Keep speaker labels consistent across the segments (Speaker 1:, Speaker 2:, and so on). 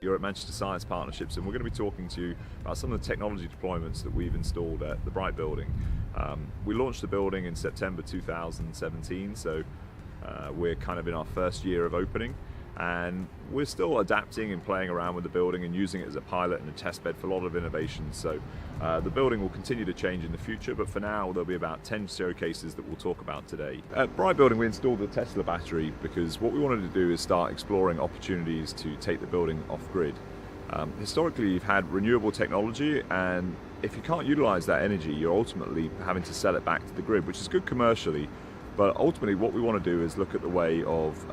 Speaker 1: You're at Manchester Science Partnerships, and we're going to be talking to you about some of the technology deployments that we've installed at the Bright building. We launched the building in September 2017, so we're kind of in our first year of opening, and we're still adapting and playing around with the building and using it as a pilot and a test bed for a lot of innovations. So the building will continue to change in the future, but for now there'll be about 10 showcases that we'll talk about today. At Bright building we installed the Tesla battery because what we wanted to do is start exploring opportunities to take the building off grid. Historically you've had renewable technology, and if you can't utilize that energy you're ultimately having to sell it back to the grid, which is good commercially, but ultimately what we want to do is look at the way of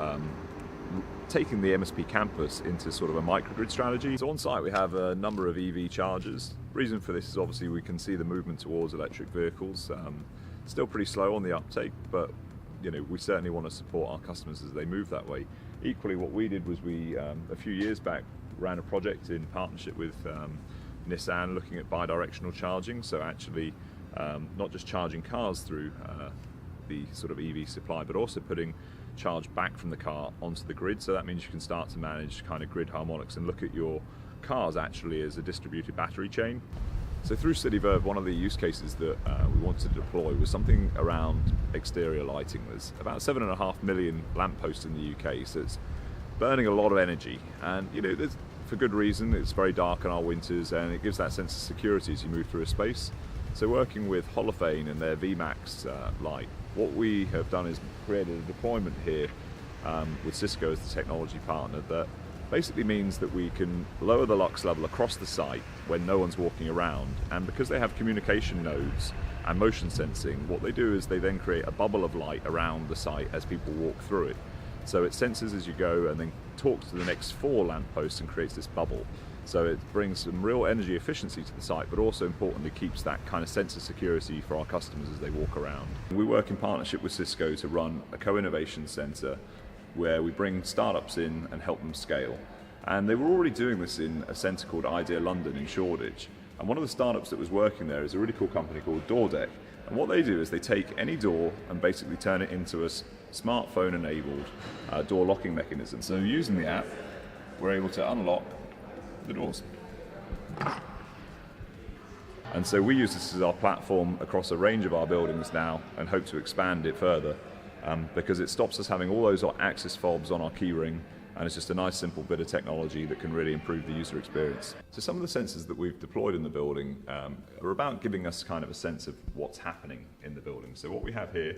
Speaker 1: taking the MSP campus into sort of a microgrid strategy. So on site we have a number of EV chargers. The reason for this is obviously we can see the movement towards electric vehicles. Still pretty slow on the uptake, but we certainly want to support our customers as they move that way. Equally, what we did was we, a few years back, ran a project in partnership with Nissan looking at bidirectional charging, so actually not just charging cars through the sort of EV supply, but also putting charge back from the car onto the grid. So that means you can start to manage kind of grid harmonics and look at your cars actually as a distributed battery chain. So through CityVerve, one of the use cases that we wanted to deploy was something around exterior lighting. There's about 7.5 million lampposts in the UK, so it's burning a lot of energy, and there's, for good reason. It's very dark in our winters, and it gives that sense of security as you move through a space. So working with Holophane and their VMAX light, what we have done is created a deployment here with Cisco as the technology partner that basically means that we can lower the lux level across the site when no one's walking around, and because they have communication nodes and motion sensing, what they do is they then create a bubble of light around the site as people walk through it. So it senses as you go and then talks to the next 4 lampposts and creates this bubble. So it brings some real energy efficiency to the site, but also importantly keeps that kind of sense of security for our customers as they walk around. We work in partnership with Cisco to run a co-innovation centre where we bring startups in and help them scale. And they were already doing this in a centre called Idea London in Shoreditch. And one of the startups that was working there is a really cool company called DoorDeck. And what they do is they take any door and basically turn it into a smartphone-enabled door locking mechanism. So using the app, we're able to unlock the doors. And so we use this as our platform across a range of our buildings now and hope to expand it further because it stops us having all those access fobs on our keyring, and it's just a nice simple bit of technology that can really improve the user experience. So some of the sensors that we've deployed in the building are about giving us kind of a sense of what's happening in the building. So what we have here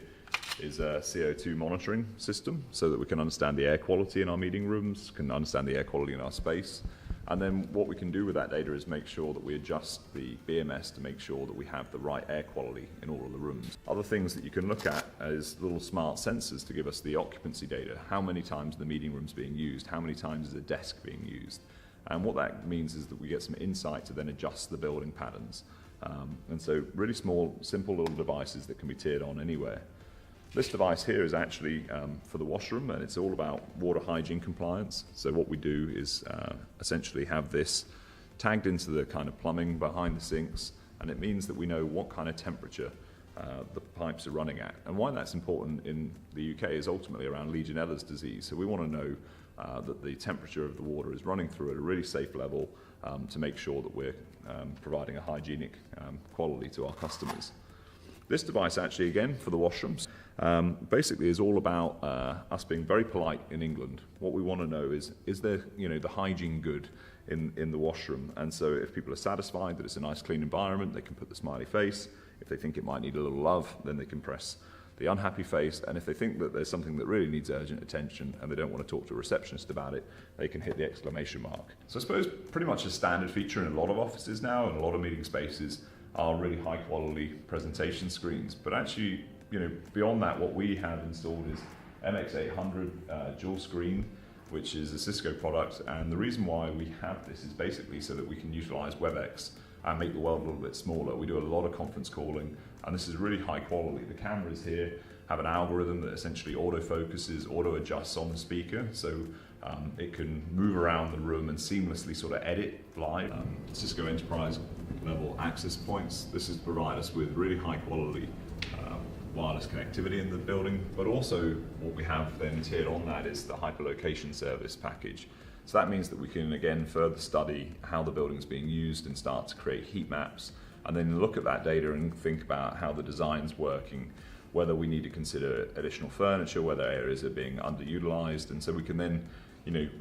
Speaker 1: is a CO2 monitoring system so that we can understand the air quality in our meeting rooms, can understand the air quality in our space. And then what we can do with that data is make sure that we adjust the BMS to make sure that we have the right air quality in all of the rooms. Other things that you can look at is little smart sensors to give us the occupancy data. How many times the meeting room's being used? How many times is a desk being used? And what that means is that we get some insight to then adjust the building patterns. And so really small, simple little devices that can be tiered on anywhere. This device here is actually for the washroom, and it's all about water hygiene compliance. So what we do is essentially have this tagged into the kind of plumbing behind the sinks, and it means that we know what kind of temperature the pipes are running at. And why that's important in the UK is ultimately around Legionellas disease. So we want to know that the temperature of the water is running through at a really safe level to make sure that we're providing a hygienic quality to our customers. This device actually, again, for the washrooms, basically is all about us being very polite in England. What we want to know is there, the hygiene good in the washroom? And so if people are satisfied that it's a nice clean environment, they can put the smiley face. If they think it might need a little love, then they can press the unhappy face. And if they think that there's something that really needs urgent attention and they don't want to talk to a receptionist about it, they can hit the exclamation mark. So I suppose pretty much a standard feature in a lot of offices now and a lot of meeting spaces are really high quality presentation screens. But actually, beyond that, what we have installed is MX800 dual screen, which is a Cisco product. And the reason why we have this is basically so that we can utilize WebEx and make the world a little bit smaller. We do a lot of conference calling, and this is really high quality. The cameras here have an algorithm that essentially autofocuses, auto-adjusts on the speaker, so it can move around the room and seamlessly sort of edit live. Cisco Enterprise level access points. This is provide us with really high quality wireless connectivity in the building, but also what we have then tiered on that is the Hyperlocation service package. So that means that we can again further study how the building's being used and start to create heat maps, and then look at that data and think about how the design's working, whether we need to consider additional furniture, whether areas are being underutilized, and so we can then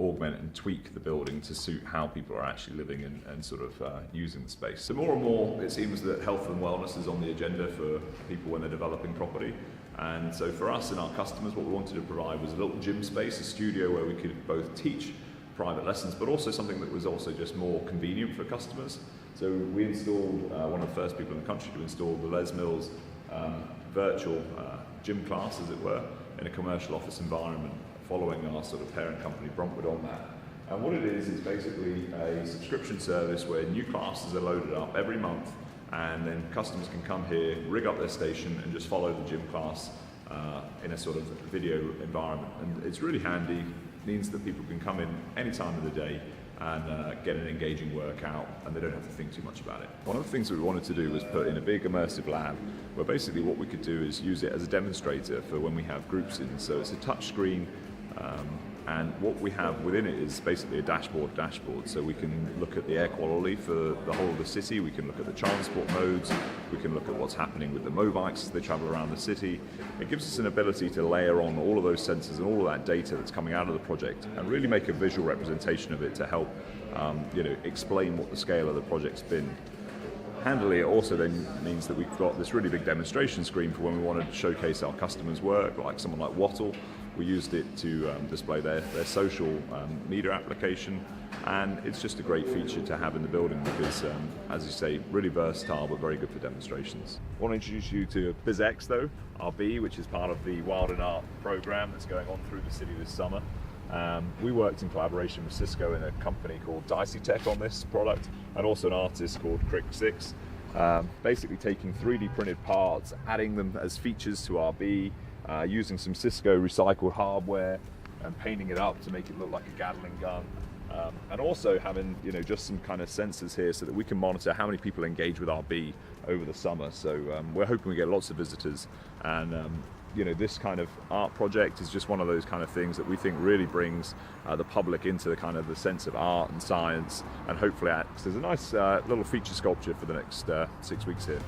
Speaker 1: augment and tweak the building to suit how people are actually living and sort of using the space. So more and more it seems that health and wellness is on the agenda for people when they're developing property. And so for us and our customers, what we wanted to provide was a little gym space, a studio where we could both teach private lessons, but also something that was also just more convenient for customers. So we installed, one of the first people in the country to install the Les Mills virtual gym class, as it were, in a commercial office environment, following our sort of parent company Bruntwood on that. And what it is basically a subscription service where new classes are loaded up every month, and then customers can come here, rig up their station, and just follow the gym class in a sort of video environment. And it's really handy, means that people can come in any time of the day and get an engaging workout, and they don't have to think too much about it. One of the things that we wanted to do was put in a big immersive lab, where basically what we could do is use it as a demonstrator for when we have groups in. So it's a touch screen, and what we have within it is basically a dashboard. So we can look at the air quality for the whole of the city, we can look at the transport modes, we can look at what's happening with the motorbikes as they travel around the city. It gives us an ability to layer on all of those sensors and all of that data that's coming out of the project and really make a visual representation of it to help explain what the scale of the project's been. Handily, it also then means that we've got this really big demonstration screen for when we want to showcase our customers' work, like someone like Wattle. We used it to display their social media application, and it's just a great feature to have in the building because, as you say, really versatile but very good for demonstrations. I want to introduce you to BizX though, RB, which is part of the Wild in Art program that's going on through the city this summer. We worked in collaboration with Cisco in a company called PLACETECH on this product, and also an artist called Crick6, basically taking 3D printed parts, adding them as features to RB, using some Cisco recycled hardware and painting it up to make it look like a Gatling gun, and also having just some kind of sensors here so that we can monitor how many people engage with RB over the summer. So we're hoping we get lots of visitors, and this kind of art project is just one of those kind of things that we think really brings the public into the kind of the sense of art and science, and hopefully acts as a nice little feature sculpture for the next 6 weeks here.